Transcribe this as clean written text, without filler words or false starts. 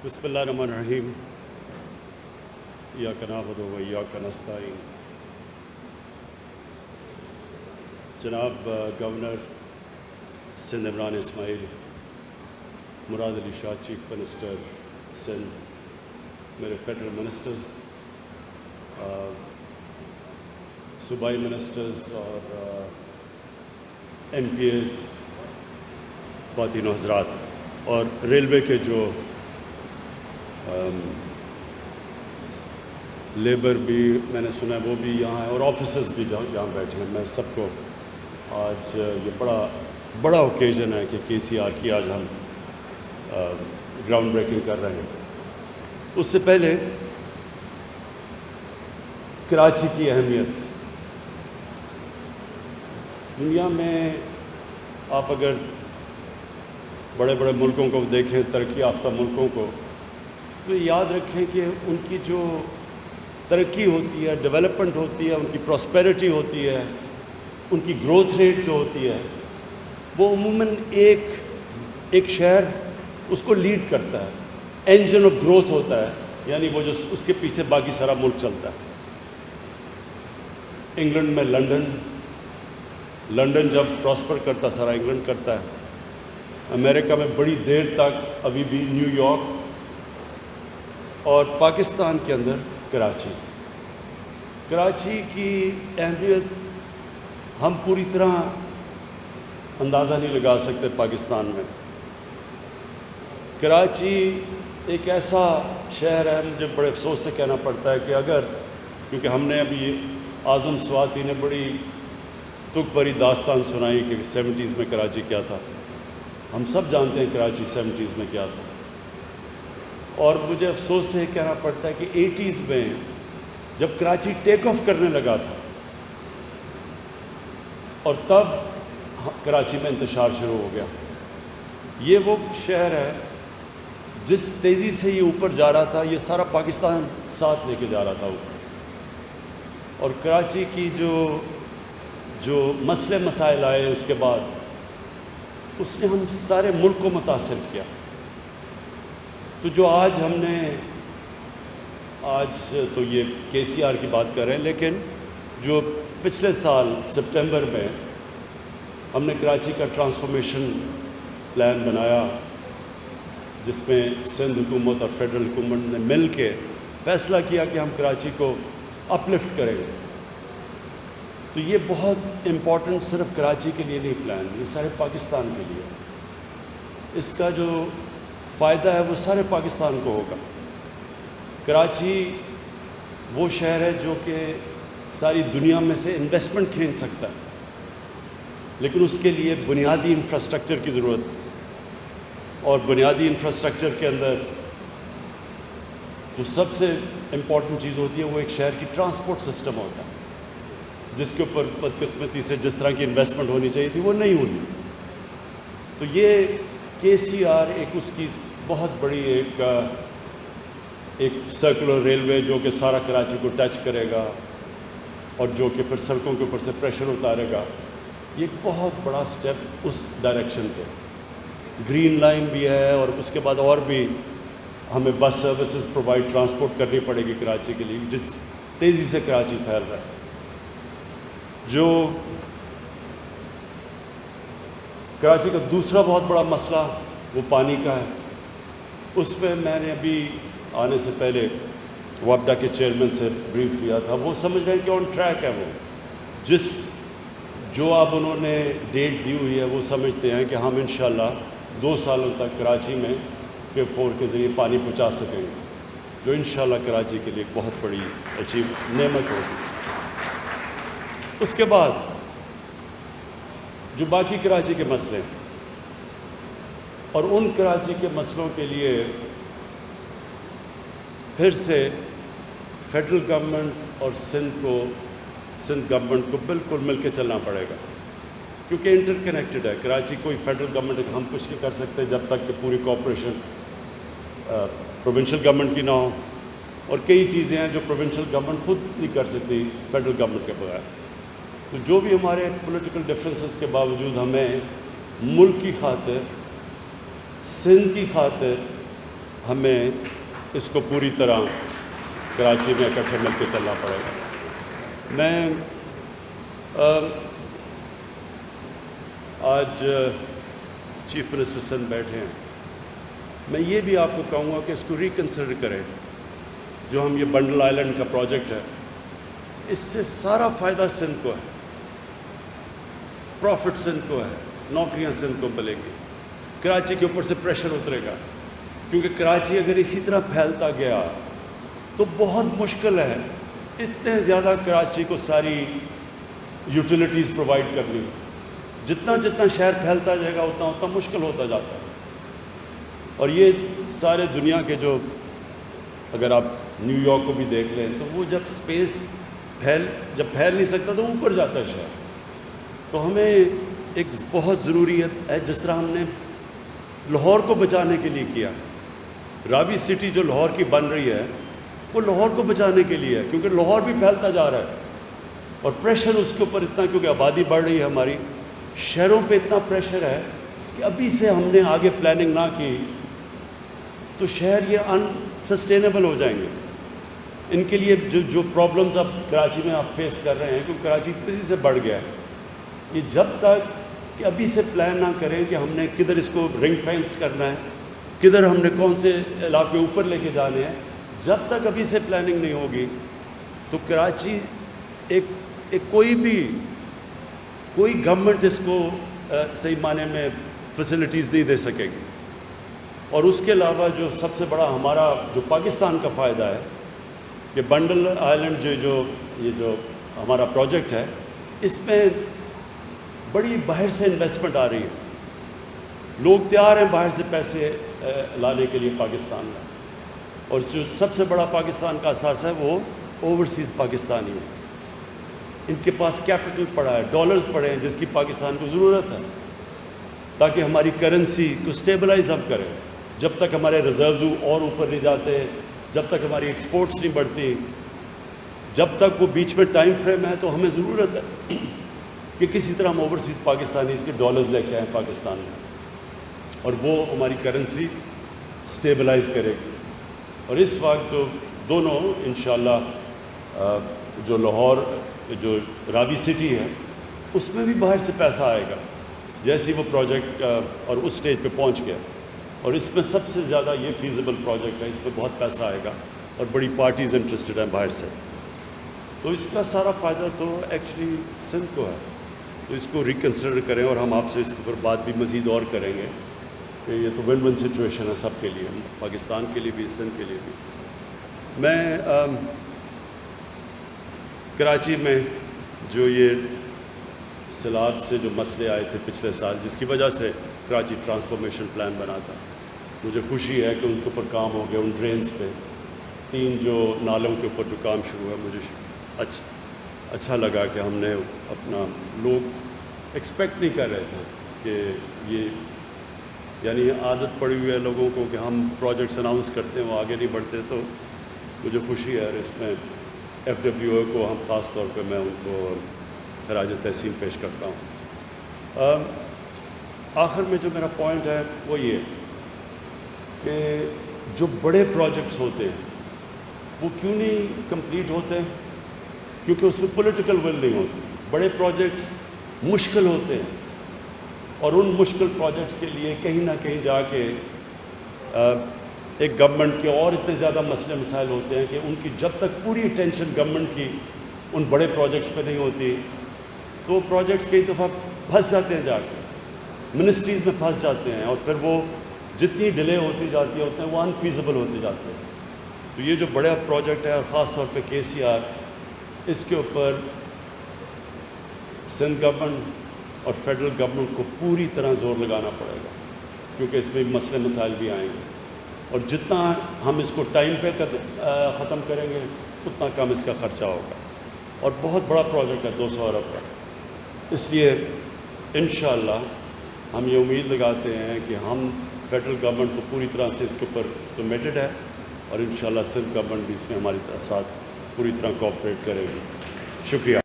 بسم اللہ الرحمن الرحیم ایاک نعبد و ایاک نستعین. جناب گورنر سندھ عمران اسماعیل، مراد علی شاہ چیف منسٹر سندھ، میرے فیڈرل منسٹرز، صوبائی منسٹرز اور ایم پی ایز، خواتین و حضرات، اور ریلوے کے جو لیبر بھی میں نے سنا ہے وہ بھی یہاں ہیں، اور آفیسرز بھی یہاں بیٹھے ہیں. میں سب کو آج یہ بڑا اوکیزن ہے کہ کے سی آر کی آج ہم گراؤنڈ بریکنگ کر رہے ہیں. اس سے پہلے کراچی کی اہمیت. دنیا میں آپ اگر بڑے بڑے ملکوں کو دیکھیں، ترقی یافتہ ملکوں کو، تو یاد رکھیں کہ ان کی جو ترقی ہوتی ہے، ڈیولپمنٹ ہوتی ہے، ان کی پراسپیرٹی ہوتی ہے، ان کی گروتھ ریٹ جو ہوتی ہے، وہ عموماً ایک شہر اس کو لیڈ کرتا ہے، انجن آف گروتھ ہوتا ہے، یعنی وہ جو اس کے پیچھے باقی سارا ملک چلتا ہے. انگلینڈ میں لنڈن جب پراسپر کرتا، سارا انگلینڈ کرتا ہے. امریکہ میں بڑی دیر تک ابھی بھی نیو یارک، اور پاکستان کے اندر کراچی کی اہمیت ہم پوری طرح اندازہ نہیں لگا سکتے. پاکستان میں کراچی ایک ایسا شہر ہے، مجھے بڑے افسوس سے کہنا پڑتا ہے کہ کیونکہ ہم نے ابھی اعظم سواتی نے بڑی تک بھری داستان سنائی کہ 70s میں کراچی کیا تھا. ہم سب جانتے ہیں کراچی 70s میں کیا تھا، اور مجھے افسوس سے کہنا پڑتا ہے کہ 80s میں جب کراچی ٹیک آف کرنے لگا تھا، اور تب کراچی میں انتشار شروع ہو گیا. یہ وہ شہر ہے جس تیزی سے یہ اوپر جا رہا تھا، یہ سارا پاکستان ساتھ لے کے جا رہا تھا اوپر. اور کراچی کی جو مسئلے مسائل آئے اس کے بعد، اس نے ہم سارے ملک کو متاثر کیا. تو جو آج تو یہ کے سی آر کی بات کر رہے ہیں، لیکن جو پچھلے سال سپٹمبر میں ہم نے کراچی کا ٹرانسفارمیشن پلان بنایا، جس میں سندھ حکومت اور فیڈرل حکومت نے مل کے فیصلہ کیا کہ ہم کراچی کو اپ لفٹ کریں گے. تو یہ بہت امپورٹنٹ صرف کراچی کے لیے نہیں پلان، یہ سارے پاکستان کے لیے. اس کا جو فائدہ ہے وہ سارے پاکستان کو ہوگا. کراچی وہ شہر ہے جو کہ ساری دنیا میں سے انویسٹمنٹ کھینچ سکتا ہے، لیکن اس کے لیے بنیادی انفراسٹرکچر کی ضرورت ہے. اور بنیادی انفراسٹرکچر کے اندر جو سب سے امپورٹنٹ چیز ہوتی ہے وہ ایک شہر کی ٹرانسپورٹ سسٹم ہوتا ہے، جس کے اوپر بدقسمتی سے جس طرح کی انویسٹمنٹ ہونی چاہیے تھی وہ نہیں ہوئی. تو یہ کے سی آر ایک اس کی بہت بڑی ایک سرکولر ریلوے جو کہ سارا کراچی کو ٹچ کرے گا، اور جو کہ پھر سڑکوں کے اوپر سے پریشر اتارے گا. یہ ایک بہت بڑا سٹیپ اس ڈائریکشن پہ. گرین لائن بھی ہے، اور اس کے بعد اور بھی ہمیں بس سروسز پرووائڈ ٹرانسپورٹ کرنی پڑے گی کراچی کے لیے، جس تیزی سے کراچی پھیل رہا ہے. جو کراچی کا دوسرا بہت بڑا مسئلہ وہ پانی کا ہے. اس پہ میں نے ابھی آنے سے پہلے وابڈا کے چیئرمین سے بریف لیا تھا. وہ سمجھ رہے ہیں کہ آن ٹریک ہے. وہ جو اب انہوں نے ڈیٹ دی ہوئی ہے، وہ سمجھتے ہیں کہ ہم انشاءاللہ 2 سالوں تک کراچی میں K4 کے ذریعے پانی پہنچا سکیں گے، جو انشاءاللہ کراچی کے لیے ایک بہت بڑی نعمت ہوگی. اس کے بعد جو باقی کراچی کے مسئلے، اور ان کراچی کے مسئلوں کے لیے پھر سے فیڈرل گورنمنٹ اور سندھ گورنمنٹ کو بالکل مل کے چلنا پڑے گا، کیونکہ انٹر کنیکٹڈ ہے. کراچی کوئی فیڈرل گورنمنٹ ہم کچھ نہیں کر سکتے جب تک کہ پوری کوآپریشن پروونشل گورنمنٹ کی نہ ہو، اور کئی چیزیں ہیں جو پروونشل گورنمنٹ خود نہیں کر سکتی فیڈرل گورنمنٹ کے بغیر. تو جو بھی ہمارے پولیٹیکل ڈفرینسز کے باوجود ہمیں ملک کی خاطر، سندھ کی خاطر ہمیں اس کو پوری طرح کراچی میں اکٹھے مل کے چلنا پڑے گا. میں آج چیف منسٹر سندھ بیٹھے ہیں, میں یہ بھی آپ کو کہوں گا کہ اس کو ریکنسیڈر کریں. جو ہم یہ بنڈل آئلینڈ کا پروجیکٹ ہے, اس سے سارا فائدہ سندھ کو ہے, پروفٹ سندھ کو ہے, نوکریاں سندھ کو ملیں گی, کراچی کے اوپر سے پریشر اترے گا. کیونکہ کراچی اگر اسی طرح پھیلتا گیا تو بہت مشکل ہے اتنے زیادہ کراچی کو ساری یوٹیلیٹیز پرووائڈ کرنی. جتنا جتنا شہر پھیلتا جائے گا اتنا اتنا مشکل ہوتا جاتا ہے. اور یہ سارے دنیا کے جو, اگر آپ نیو یارک کو بھی دیکھ لیں تو وہ جب اسپیس جب پھیل نہیں سکتا تو اوپر جاتا ہے شہر. تو ہمیں ایک بہت ضروری ہے, جس طرح ہم نے لاہور کو بچانے کے لیے کیا. راوی سٹی جو لاہور کی بن رہی ہے وہ لاہور کو بچانے کے لیے ہے, کیونکہ لاہور بھی پھیلتا جا رہا ہے اور پریشر اس کے اوپر اتنا, کیونکہ آبادی بڑھ رہی ہے ہماری, شہروں پہ اتنا پریشر ہے کہ ابھی سے ہم نے آگے پلاننگ نہ کی تو شہر یہ انسسٹینیبل ہو جائیں گے. ان کے لیے جو پرابلمز اب کراچی میں آپ فیس کر رہے ہیں, کیونکہ کراچی تیزی سے بڑھ گیا ہے, یہ جب تک کہ ابھی سے پلان نہ کریں کہ ہم نے کدھر اس کو رنگ فینس کرنا ہے, کدھر ہم نے کون سے علاقے اوپر لے کے جانے ہیں, جب تک ابھی سے پلاننگ نہیں ہوگی تو کراچی کوئی گورنمنٹ اس کو صحیح معنی میں فیسلٹیز نہیں دے سکے گی. اور اس کے علاوہ جو سب سے بڑا ہمارا جو پاکستان کا فائدہ ہے کہ بنڈل آئلینڈ یہ جو ہمارا پروجیکٹ ہے, اس میں بڑی باہر سے انویسٹمنٹ آ رہی ہے. لوگ تیار ہیں باہر سے پیسے لانے کے لیے پاکستان میں, اور جو سب سے بڑا پاکستان کا اثاثہ ہے وہ اوورسیز پاکستانی ہے. ان کے پاس کیپٹل پڑا ہے, ڈالرز پڑے ہیں جس کی پاکستان کو ضرورت ہے تاکہ ہماری کرنسی کو سٹیبلائز ہم کریں. جب تک ہمارے ریزروز اور اوپر نہیں جاتے, جب تک ہماری ایکسپورٹس نہیں بڑھتی, جب تک وہ بیچ میں ٹائم فریم ہے, تو ہمیں ضرورت ہے کہ کسی طرح ہم اوورسیز پاکستانی اس کے ڈالرز لے کے آئیں پاکستان میں, اور وہ ہماری کرنسی سٹیبلائز کرے گی. اور اس وقت جو دونوں انشاءاللہ جو لاہور جو راوی سٹی ہے اس میں بھی باہر سے پیسہ آئے گا جیسے وہ پروجیکٹ اور اس سٹیج پہ پہنچ گیا. اور اس میں سب سے زیادہ یہ فیزیبل پروجیکٹ ہے, اس میں بہت پیسہ آئے گا اور بڑی پارٹیز انٹرسٹڈ ہیں باہر سے. تو اس کا سارا فائدہ تو ایکچولی سندھ کو ہے. تو اس کو ریکنسیڈر کریں, اور ہم آپ سے اس کے اوپر بات بھی مزید اور کریں گے کہ یہ تو ون ون سچویشن ہے سب کے لیے, پاکستان کے لیے بھی, سندھ کے لیے بھی. میں کراچی میں جو یہ سیلاب سے جو مسئلے آئے تھے پچھلے سال, جس کی وجہ سے کراچی ٹرانسفارمیشن پلان بنا تھا, مجھے خوشی ہے کہ ان کے اوپر کام ہو گیا. ان ڈرینز پہ 3 جو نالوں کے اوپر جو کام شروع ہے, مجھے اچھا لگا کہ ہم نے اپنا, لوگ ایکسپیکٹ نہیں کر رہے تھے کہ یہ, یعنی عادت پڑی ہوئی ہے لوگوں کو کہ ہم پروجیکٹس اناؤنس کرتے ہیں وہ آگے نہیں بڑھتے. تو مجھے خوشی ہے, اور اس میں FWO کو ہم خاص طور پہ میں ان کو خراج تحسین پیش کرتا ہوں. آخر میں جو میرا پوائنٹ ہے وہ یہ کہ جو بڑے پروجیکٹس ہوتے ہیں وہ کیوں نہیں کمپلیٹ ہوتے, کیونکہ اس میں پولیٹیکل ول نہیں ہوتی. بڑے پروجیکٹس مشکل ہوتے ہیں, اور ان مشکل پروجیکٹس کے لیے کہیں نہ کہیں جا کے ایک گورنمنٹ کے اور اتنے زیادہ مسئلے مسائل ہوتے ہیں کہ ان کی جب تک پوری اٹینشن گورنمنٹ کی ان بڑے پروجیکٹس پہ نہیں ہوتی تو وہ پروجیکٹس کئی دفعہ پھنس جاتے ہیں, جا کے منسٹریز میں پھنس جاتے ہیں, اور پھر وہ جتنی ڈیلے ہوتی جاتی ہے اتنے وہ انفیزیبل ہوتے جاتے ہیں. تو یہ جو بڑا پروجیکٹ ہے, اور خاص طور پہ KCR, اس کے اوپر سندھ گورنمنٹ اور فیڈرل گورنمنٹ کو پوری طرح زور لگانا پڑے گا, کیونکہ اس میں مسئلے مسائل بھی آئیں گے. اور جتنا ہم اس کو ٹائم پہ ختم کریں گے اتنا کم اس کا خرچہ ہوگا. اور بہت بڑا پروجیکٹ ہے, 200 ارب کا. اس لیے انشاءاللہ ہم یہ امید لگاتے ہیں کہ ہم فیڈرل گورنمنٹ تو پوری طرح سے اس کے اوپر کمیٹڈ ہے, اور انشاءاللہ سندھ گورنمنٹ بھی اس میں ہماری ساتھ پوری طرح کوآپریٹ کرے گی. شکریہ.